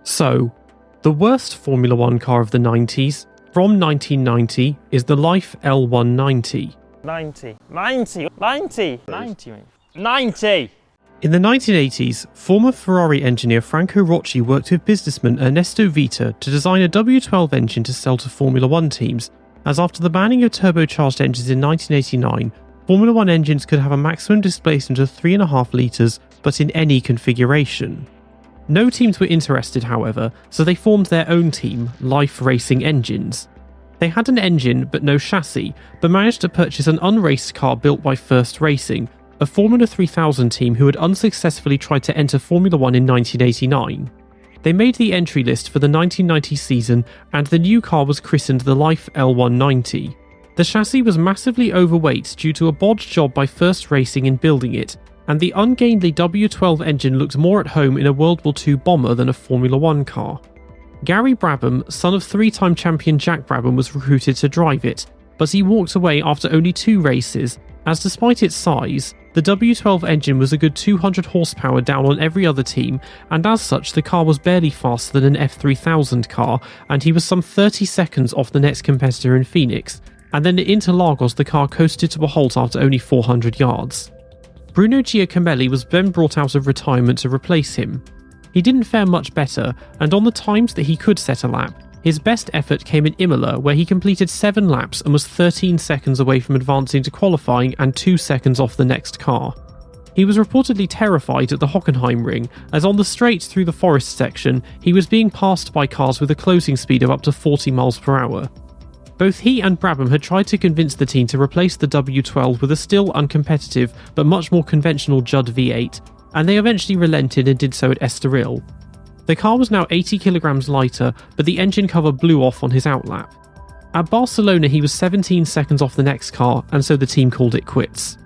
So, the worst Formula One car of the 90s, from 1990, is the Life L190. 90. In the 1980s, former Ferrari engineer Franco Rocci worked with businessman Ernesto Vita to design a W12 engine to sell to Formula One teams, as after the banning of turbocharged engines in 1989, Formula One engines could have a maximum displacement of 3.5 litres, but in any configuration. No teams were interested, however, so they formed their own team, Life Racing Engines. They had an engine but no chassis, but managed to purchase an unraced car built by First Racing, a Formula 3000 team who had unsuccessfully tried to enter Formula One in 1989. They made the entry list for the 1990 season, and the new car was christened the Life L190. The chassis was massively overweight due to a bodged job by First Racing in building it, and the ungainly W12 engine looked more at home in a World War II bomber than a Formula One car. Gary Brabham, son of three-time champion Jack Brabham, was recruited to drive it, but he walked away after only 2 races, as despite its size, the W12 engine was a good 200 horsepower down on every other team, and as such the car was barely faster than an F3000 car, and he was some 30 seconds off the next competitor in Phoenix, and then at Interlagos the car coasted to a halt after only 400 yards. Bruno Giacomelli was then brought out of retirement to replace him. He didn't fare much better, and on the times that he could set a lap, his best effort came in Imola, where he completed 7 laps and was 13 seconds away from advancing to qualifying and 2 seconds off the next car. He was reportedly terrified at the Hockenheim ring, as on the straight through the forest section, he was being passed by cars with a closing speed of up to 40 miles per hour. Both he and Brabham had tried to convince the team to replace the W12 with a still uncompetitive but much more conventional Judd V8, and they eventually relented and did so at Estoril. The car was now 80 kilograms lighter, but the engine cover blew off on his outlap. At Barcelona he was 17 seconds off the next car, and so the team called it quits.